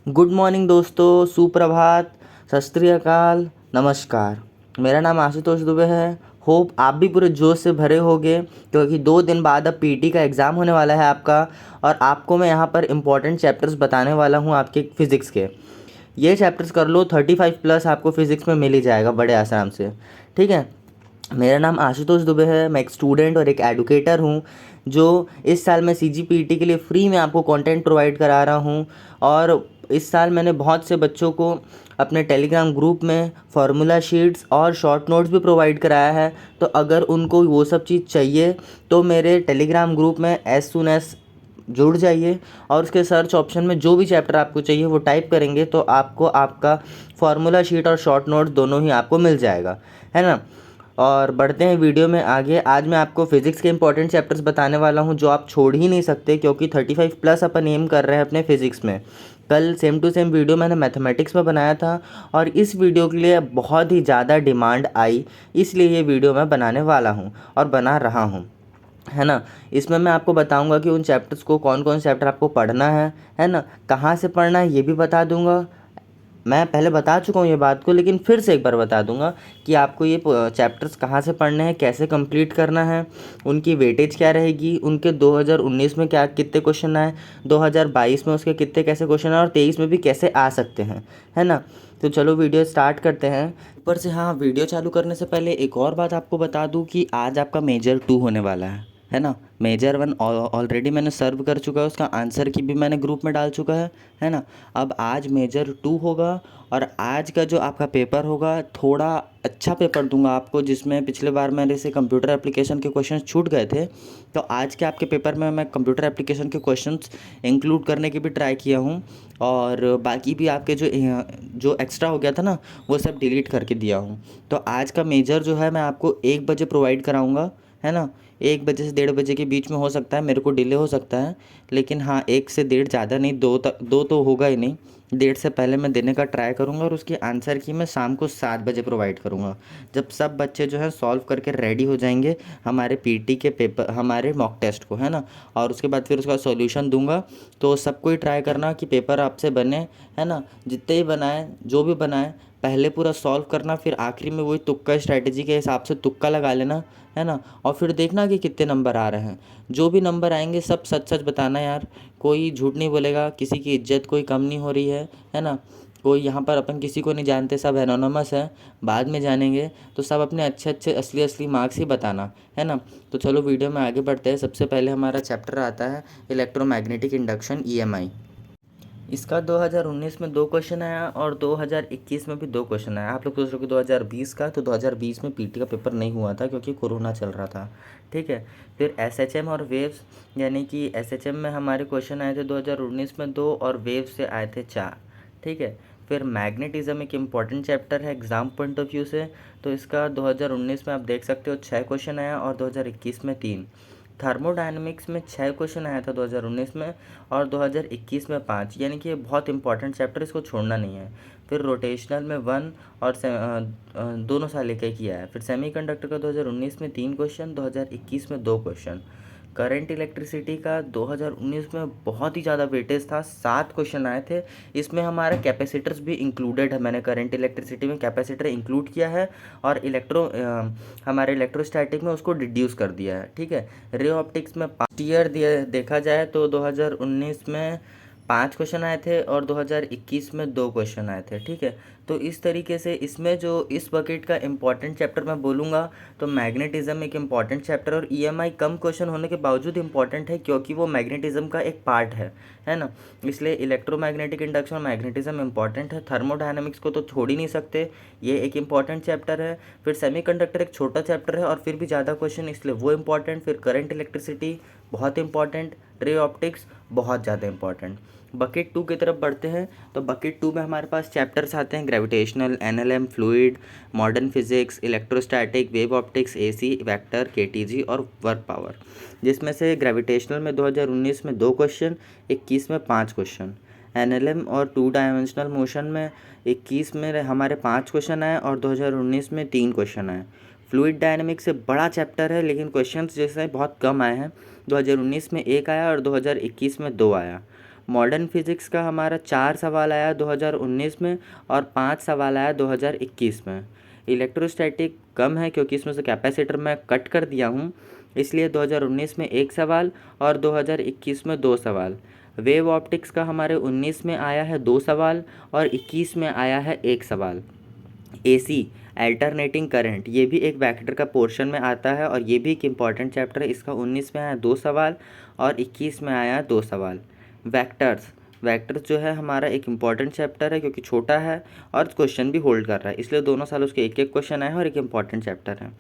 Good morning दोस्तों, सुप्रभात, सत श्री अकाल, नमस्कार। मेरा नाम आशुतोष दुबे है। होप आप भी पूरे जोश से भरे होंगे क्योंकि 2 दिन बाद अब पीटी का एग्ज़ाम होने वाला है आपका। और आपको मैं यहाँ पर इम्पोर्टेंट चैप्टर्स बताने वाला हूँ आपके फिज़िक्स के। ये चैप्टर्स कर लो, 35+ आपको फिज़िक्स में मिल ही जाएगा बड़े आराम से। ठीक है। मेरा नाम आशुतोष दुबे है। मैं एक स्टूडेंट और एक एडुकेटर हूँ जो इस साल मैं सीजीपीटी के लिए फ्री में आपको कंटेंट प्रोवाइड करा रहा हूँ। और इस साल मैंने बहुत से बच्चों को अपने टेलीग्राम ग्रुप में फार्मूला शीट्स और शॉर्ट नोट्स भी प्रोवाइड कराया है। तो अगर उनको वो सब चीज़ चाहिए तो मेरे टेलीग्राम ग्रुप में एज सुन एज जुड़ जाइए और उसके सर्च ऑप्शन में जो भी चैप्टर आपको चाहिए वो टाइप करेंगे तो आपको आपका फार्मूला शीट और शॉर्ट नोट दोनों ही आपको मिल जाएगा, है ना। और बढ़ते हैं वीडियो में आगे। आज मैं आपको फिज़िक्स के इंपॉर्टेंट चैप्टर्स बताने वाला हूं जो आप छोड़ ही नहीं सकते क्योंकि 35+ अपन एम कर रहे हैं अपने फिज़िक्स में। कल सेम टू सेम वीडियो मैंने मैथमेटिक्स में बनाया था और इस वीडियो के लिए बहुत ही ज़्यादा डिमांड आई, इसलिए ये वीडियो मैं बनाने वाला हूँ और बना रहा हूँ, है ना। इसमें मैं आपको बताऊंगा कि उन चैप्टर्स को कौन कौन से चैप्टर आपको पढ़ना है ना, कहाँ से पढ़ना है ये भी बता दूंगा। मैं पहले बता चुका हूँ ये बात को, लेकिन फिर से एक बार बता दूंगा कि आपको ये चैप्टर्स कहाँ से पढ़ने हैं, कैसे कंप्लीट करना है, उनकी वेटेज क्या रहेगी, उनके 2019 में क्या कितने क्वेश्चन आए, 2022 में उसके कितने कैसे क्वेश्चन आए और 23 में भी कैसे आ सकते हैं, है ना। तो चलो वीडियो स्टार्ट करते हैं। ऊपर से हाँ, वीडियो चालू करने से पहले एक और बात आपको बता दूँ कि आज आपका मेजर 2 होने वाला है ना। मेजर 1 ऑलरेडी मैंने सर्व कर चुका है, उसका आंसर की भी मैंने ग्रुप में डाल चुका है ना। अब आज मेजर 2 होगा और आज का जो आपका पेपर होगा थोड़ा अच्छा पेपर दूंगा आपको, जिसमें पिछले बार मेरे से कंप्यूटर एप्लीकेशन के क्वेश्चन छूट गए थे। तो आज के आपके पेपर में मैं कंप्यूटर एप्लीकेशन के क्वेश्चंस इंक्लूड करने की भी ट्राई किया हूँ और बाकी भी आपके जो एक्स्ट्रा हो गया था ना वो सब डिलीट करके दिया हूँ। तो आज का मेजर जो है मैं आपको 1 बजे प्रोवाइड कराऊँगा, है ना। 1 बजे से 1:30 बजे के बीच में हो सकता है, मेरे को डिले हो सकता है, लेकिन हाँ 1 से 1:30 ज़्यादा नहीं, 2 तो होगा ही नहीं। 1:30 से पहले मैं देने का ट्राई करूँगा और उसकी आंसर की मैं शाम को 7 बजे प्रोवाइड करूँगा, जब सब बच्चे जो हैं सॉल्व करके रेडी हो जाएंगे हमारे पीटी के पेपर, हमारे मॉक टेस्ट को, है ना। और उसके बाद फिर उसका सॉल्यूशन दूंगा। तो सबको ही ट्राई करना कि पेपर आपसे बने, है ना। जितने ही बनाए, जो भी बनाए, पहले पूरा सॉल्व करना, फिर आखिरी में वही तुक्का स्ट्रैटेजी के हिसाब से तुक्का लगा लेना, है ना। और फिर देखना कि कितने नंबर आ रहे हैं। जो भी नंबर आएंगे सब सच सच बताना यार, कोई झूठ नहीं बोलेगा, किसी की इज्जत कोई कम नहीं हो रही है ना। कोई यहाँ पर अपन किसी को नहीं जानते, सब एनोनमस है, बाद में जानेंगे। तो सब अपने अच्छे अच्छे असली असली मार्क्स ही बताना, है ना। तो चलो वीडियो में आगे बढ़ते हैं। सबसे पहले हमारा चैप्टर आता है इलेक्ट्रोमैग्नेटिक इंडक्शन, ईएमआई। इसका 2019 में 2 क्वेश्चन आया और 2021 में भी 2 क्वेश्चन आया। आप लोग सोच रहे हो कि 2020 का, तो 2020 में पीटी का पेपर नहीं हुआ था क्योंकि कोरोना चल रहा था, ठीक है। फिर एसएचएम और वेव्स, यानी कि एसएचएम में हमारे क्वेश्चन आए थे 2019 में 2 और वेव्स से आए थे 4, ठीक है। फिर मैग्नेटिज्म एक इम्पॉर्टेंट चैप्टर है एग्ज़ाम पॉइंट ऑफ व्यू से, तो इसका 2019 में आप देख सकते हो 6 क्वेश्चन आया और 2021 में 3। थर्मोडायनेमिक्स में 6 क्वेश्चन आया था 2019 में और 2021 में 5, यानी कि ये बहुत इंपॉर्टेंट चैप्टर, इसको छोड़ना नहीं है। फिर रोटेशनल में 1 और दोनों साल एक ही आया है। फिर सेमीकंडक्टर का 2019 में 3 क्वेश्चन, 2021 में 2 क्वेश्चन। करंट इलेक्ट्रिसिटी का 2019 में बहुत ही ज़्यादा वेटेज था, 7 क्वेश्चन आए थे। इसमें हमारा कैपेसिटर्स भी इंक्लूडेड है, मैंने करंट इलेक्ट्रिसिटी में कैपेसिटर इंक्लूड किया है और हमारे इलेक्ट्रोस्टैटिक में उसको डिड्यूस कर दिया है, ठीक है। रे ऑप्टिक्स में 5 ईयर देखा जाए तो 2019 में 5 क्वेश्चन आए थे और 2021 में 2 क्वेश्चन आए थे, ठीक है। तो इस तरीके से इसमें जो इस बकेट का इंपॉर्टेंट चैप्टर मैं बोलूँगा तो मैग्नेटिज्म एक इम्पॉर्टेंट चैप्टर, और ईएमआई कम क्वेश्चन होने के बावजूद इम्पॉर्टेंट है क्योंकि वो मैग्नेटिज्म का एक पार्ट है ना। इसलिए इलेक्ट्रोमैग्नेटिक इंडक्शन और मैग्नेटिज्म इंपॉर्टेंट है। थर्मोडायनामिक्स को तो छोड़ ही नहीं सकते, ये एक इंपॉर्टेंट चैप्टर है। फिर सेमीकंडक्टर एक छोटा चैप्टर है और फिर भी ज़्यादा क्वेश्चन, इसलिए वो इंपॉर्टेंट। फिर करंट इलेक्ट्रिसिटी बहुत इंपॉर्टेंट, रे ऑप्टिक्स बहुत ज़्यादा इंपॉर्टेंट। बकेट 2 की तरफ बढ़ते हैं। तो बकेट 2 में हमारे पास चैप्टर्स आते हैं gravitational, NLM, fluid, modern physics, electrostatic, wave optics, AC, vector, KTG और वर्क पावर। जिसमें से ग्रेविटेशनल में 2019 में 2 क्वेश्चन, 21 में 5 क्वेश्चन। एनएलएम और 2 डायमेंशनल मोशन में 21 में हमारे 5 क्वेश्चन आए और 2019 में 3 क्वेश्चन आए। फ्लूइड डायनेमिक्स से बड़ा चैप्टर है लेकिन क्वेश्चंस जैसे बहुत कम आए हैं, 2019 में 1 आया और 2021 में 2 आया। मॉडर्न फिज़िक्स का हमारा 4 सवाल आया 2019 में और 5 सवाल आया 2021 में। इलेक्ट्रोस्टैटिक कम है क्योंकि इसमें से कैपेसिटर मैं कट कर दिया हूँ, इसलिए 2019 में 1 सवाल और 2021 में 2 सवाल। वेव ऑप्टिक्स का हमारे 19 में आया है 2 सवाल और 21 में आया है 1 सवाल। एसी अल्टरनेटिंग करंट, ये भी एक वेक्टर का पोर्शन में आता है और ये भी एक इम्पॉर्टेंट चैप्टर है। इसका 19 में आया 2 सवाल और 21 में आया 2 सवाल। वेक्टर्स जो है हमारा एक इम्पॉर्टेंट चैप्टर है क्योंकि छोटा है और क्वेश्चन भी होल्ड कर रहा है, इसलिए दोनों साल उसके एक एक क्वेश्चन आए हैं और एक इम्पॉर्टेंट चैप्टर है।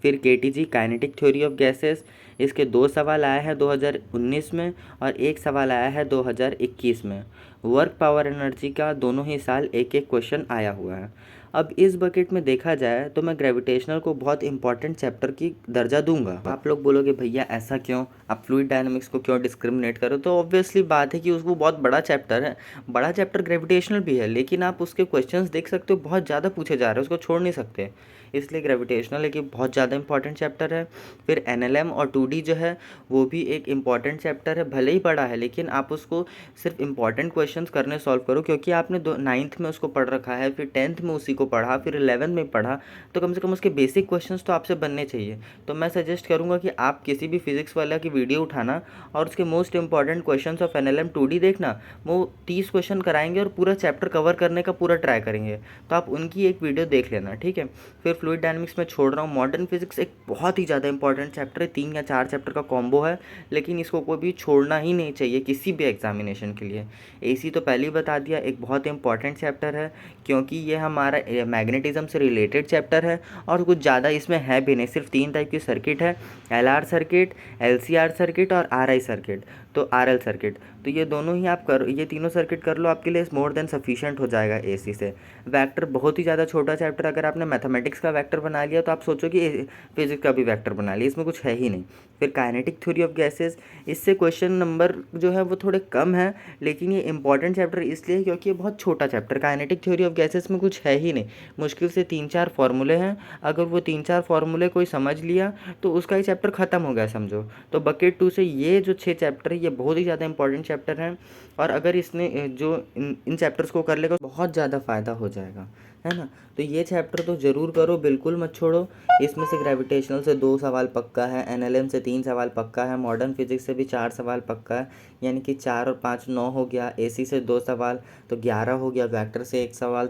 फिर KTG kinetic theory of gases, इसके 2 सवाल आए हैं 2019 में और 1 सवाल आया है 2021 में। वर्क पावर एनर्जी का दोनों ही साल एक एक क्वेश्चन आया हुआ है। अब इस बकेट में देखा जाए तो मैं ग्रेविटेशनल को बहुत इंपॉर्टेंट चैप्टर की दर्जा दूंगा। आप लोग बोलोगे भैया ऐसा क्यों, आप फ्लूइड डायनामिक्स को क्यों डिस्क्रिमिनेट करो, तो ऑब्वियसली बात है कि उसको बहुत बड़ा चैप्टर है, बड़ा चैप्टर ग्रेविटेशनल भी है, लेकिन आप उसके क्वेश्चंस देख सकते हो बहुत ज़्यादा पूछे जा रहे हैं, उसको छोड़ नहीं सकते, इसलिए ग्रेविटेशनल एक बहुत ज़्यादा इंपॉर्टेंट चैप्टर है। फिर एनएलएम और 2D जो है वो भी एक इम्पॉर्टेंट चैप्टर है, भले ही बड़ा है लेकिन आप उसको सिर्फ इम्पॉर्टेंट क्वेश्चंस करने सॉल्व करो, क्योंकि आपने 9th में उसको पढ़ रखा है, फिर 10th में उसी को पढ़ा, फिर 11th में पढ़ा, तो कम से कम उसके बेसिक क्वेश्चंस तो आपसे बनने चाहिए। तो मैं सजेस्ट करूँगा कि आप किसी भी फिजिक्स वाला की वीडियो उठाना और उसके most important questions of NLM 2D देखना, वो 30 क्वेश्चन कराएंगे और पूरा चैप्टर कवर करने का पूरा ट्राई करेंगे, तो आप उनकी एक वीडियो देख लेना, ठीक है। फिर फ्लूइड डायनामिक्स में छोड़ रहा हूँ। मॉडर्न फिजिक्स एक बहुत ही ज़्यादा इंपॉर्टेंट चैप्टर है, 3 या 4 चैप्टर का कॉम्बो है, लेकिन इसको कोई भी छोड़ना ही नहीं चाहिए किसी भी एग्जामिनेशन के लिए। एसी तो पहले ही बता दिया, एक बहुत इंपॉर्टेंट चैप्टर है क्योंकि ये हमारा मैग्नेटिज्म से रिलेटेड चैप्टर है और कुछ ज़्यादा इसमें है भी नहीं, सिर्फ 3 टाइप की सर्किट है, एलआर सर्किट, एलसीआर सर्किट और आरआई सर्किट, तो आरएल सर्किट। तो ये दोनों ही आप कर, ये तीनों सर्किट कर लो, आपके लिए मोर देन सफिशिएंट हो जाएगा एसी से। वेक्टर बहुत ही ज़्यादा छोटा चैप्टर, अगर आपने मैथमेटिक्स का वेक्टर बना लिया तो आप सोचो कि फिजिक्स का भी वेक्टर बना लिया, इसमें कुछ है ही नहीं। फिर काइनेटिक थ्योरी ऑफ गैसेस, इससे क्वेश्चन नंबर जो है वो थोड़े कम है, लेकिन ये इंपॉर्टेंट चैप्टर इसलिए क्योंकि ये बहुत छोटा chapter, kinetic theory of gases में कुछ है ही नहीं, मुश्किल से 3-4 फार्मूले हैं, अगर वो 3-4 फार्मूले कोई समझ लिया तो उसका ही चैप्टर ख़त्म हो गया समझो। तो बकेट 2 से ये जो 6 चैप्टर है ये बहुत ही ज़्यादा इंपॉर्टेंट चैप्टर हैं और अगर इसने जो इन चैप्टर्स को कर लेगा बहुत ज़्यादा फ़ायदा हो जाएगा, है ना। तो ये चैप्टर तो ज़रूर करो, बिल्कुल मत छोड़ो। इसमें से ग्रेविटेशनल से 2 सवाल पक्का है, एनएलएम से 3 सवाल पक्का है, मॉडर्न फिजिक्स से भी 4 सवाल पक्का है, यानी कि 4 और 5 9 हो गया, एसी से 2 सवाल तो 11 हो गया, वेक्टर से 1 सवाल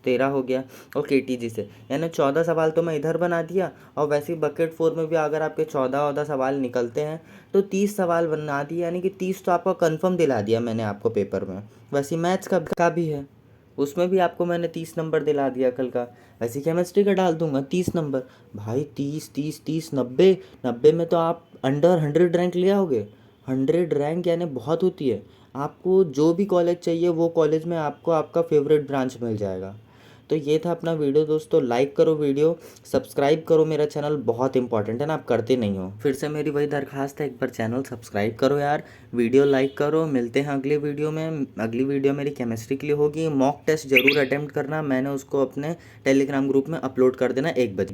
13 हो गया और केटीजी से, यानी 14 सवाल तो मैं इधर बना दिया। और वैसे ही बकेट 4 में भी अगर आपके 14 सवाल निकलते हैं तो 30 सवाल बना दिए, यानी कि 30 तो आपका कंफर्म दिला दिया मैंने आपको पेपर में। वैसे मैथ्स का भी है, उसमें भी आपको मैंने 30 नंबर दिला दिया कल का। वैसे केमिस्ट्री का डाल दूंगा 30 नंबर, भाई 30 90 में तो आप अंडर 100 रैंक ले आओगे। 100 रैंक यानी बहुत होती है, आपको जो भी कॉलेज चाहिए वो कॉलेज में आपको आपका फेवरेट ब्रांच मिल जाएगा। तो ये था अपना वीडियो दोस्तों, लाइक करो वीडियो, सब्सक्राइब करो मेरा चैनल, बहुत इंपॉर्टेंट है ना, आप करते नहीं हो। फिर से मेरी वही दरखास्त है, एक बार चैनल सब्सक्राइब करो यार, वीडियो लाइक करो। मिलते हैं अगली वीडियो में। अगली वीडियो मेरी केमिस्ट्री के लिए होगी। मॉक टेस्ट जरूर अटेम्प्ट करना, मैंने उसको अपने टेलीग्राम ग्रुप में अपलोड कर देना 1 बजे।